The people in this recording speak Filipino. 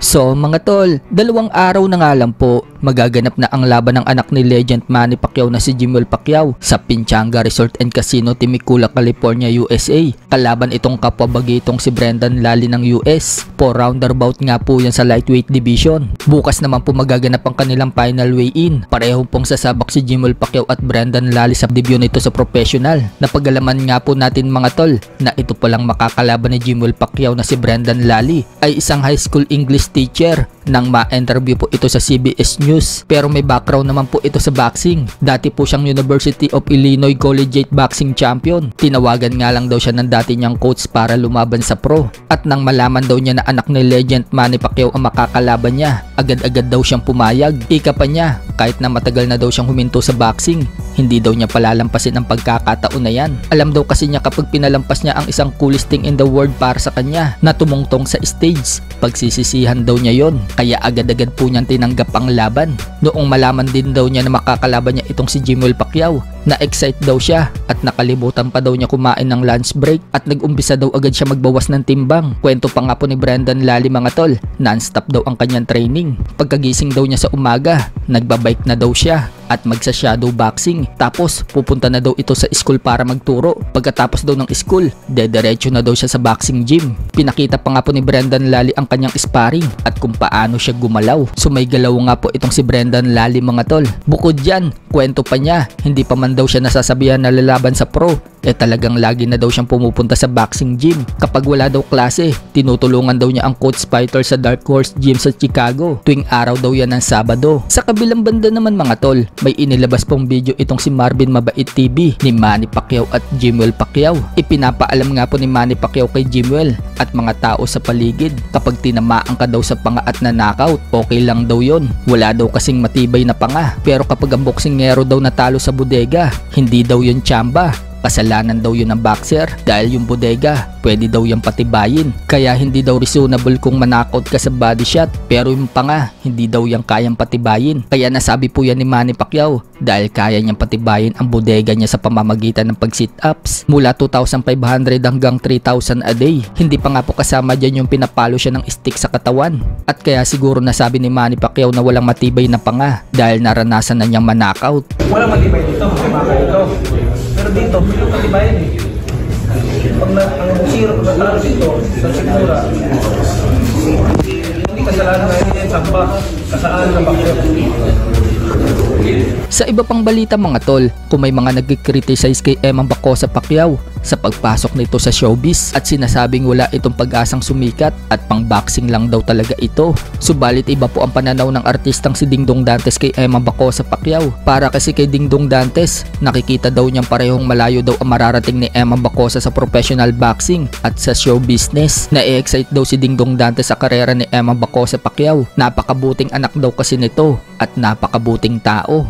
So mga tol, 2 araw na nga lang po, magaganap na ang laban ng anak ni Legend Manny Pacquiao na si Jimwell Pacquiao sa Pinchanga Resort and Casino, Temecula, California, USA. Kalaban itong kapwa-bagitong si Brendan Lally ng US. 4-rounder bout nga po yan sa lightweight division. Bukas naman po magaganap ang kanilang final weigh-in. Parehong pong sasabak si Jimwell Pacquiao at Brendan Lally sa debut nito sa professional. Napagalaman nga po natin mga tol na ito palang makakalaban ni Jimwell Pacquiao na si Brendan Lally ay isang high school English teacher. Nang ma-interview po ito sa CBS News, pero may background naman po ito sa boxing. Dati po siyang University of Illinois Collegiate Boxing Champion. Tinawagan nga lang daw siya ng dati niyang coach para lumaban sa pro. At nang malaman daw niya na anak ni Legend Manny Pacquiao ang makakalaban niya, agad-agad daw siyang pumayag. Ika pa niya, kahit na matagal na daw siyang huminto sa boxing, hindi daw niya palalampasin ang pagkakataon na yan. Alam daw kasi niya kapag pinalampas niya ang isang coolest thing in the world para sa kanya na tumungtong sa stage, pagsisisihan daw niya yon. Kaya agad-agad po niyang tinanggap ang laban. Noong malaman din daw niya na makakalaban niya itong si Jimwell Pacquiao, na-excite daw siya at nakalimutan pa daw niya kumain ng lunch break at nag-umpisa daw agad siya magbawas ng timbang. Kwento pa nga po ni Brendan Lally mga tol, non-stop daw ang kanyang training. Pagkagising daw niya sa umaga, nagbabike na daw siya at magsa-shadow boxing. Tapos pupunta na daw ito sa school para magturo. Pagkatapos daw ng school, dediretso na daw siya sa boxing gym. Pinakita pa nga po ni Brendan Lally ang kanyang sparring at kung paano siya gumalaw. So may galaw nga po itong si Brendan Lally mga tol. Bukod dyan, kwento pa niya, hindi pa man daw siya nasasabihan na lalaban sa pro, talagang lagi na daw siyang pumupunta sa boxing gym. Kapag wala daw klase, tinutulungan daw niya ang coach fighter sa Dark Horse Gym sa Chicago. Tuwing araw daw yan ng Sabado. Sa kabilang banda naman mga tol, may inilabas pong video itong si Marvin Mabait TV ni Manny Pacquiao at Jimwell Pacquiao. Ipinapaalam nga po ni Manny Pacquiao kay Jimwell at mga tao sa paligid, kapag tinamaan ka daw sa panga at na-knockout, okay lang daw yon. Wala daw kasing matibay na panga. Pero kapag ang boksingero daw natalo sa bodega, hindi daw yon tsamba. Kasalanan daw yun ng boxer dahil yung bodega pwede daw yung patibayin. Kaya hindi daw reasonable kung manakot ka sa body shot, pero yung panga hindi daw yung kayang patibayin. Kaya nasabi po yan ni Manny Pacquiao dahil kaya niyang patibayin ang bodega niya sa pamamagitan ng pag-sit-ups mula 2,500 hanggang 3,000 a day. Hindi pa nga po kasama dyan yung pinapalo siya ng stick sa katawan. At kaya siguro nasabi ni Manny Pacquiao na walang matibay na panga dahil naranasan na niyang manakaut. Walang matibay dito, matibay dito. Pero dito, may patibayan eh. Pag ang busiro, pag natalo dito, sa sigura, hindi kasalanan na hindi yung samba, kasaan na bakit. Sa iba pang balita mga tol, kung may mga nag-criticize kay Eman Bacosa Pacquiao sa pagpasok nito sa showbiz at sinasabing wala itong pag-asang sumikat at pang boxing lang daw talaga ito. Subalit iba po ang pananaw ng artistang si Dingdong Dantes kay Eman Bacosa Pacquiao. Para kasi kay Dingdong Dantes, nakikita daw niyang parehong malayo daw ang mararating ni Eman Bacosa sa professional boxing at sa show business. Na-excite daw si Dingdong Dantes sa karera ni Eman Bacosa Pacquiao. Napakabuting anak daw kasi nito at napakabuting tao.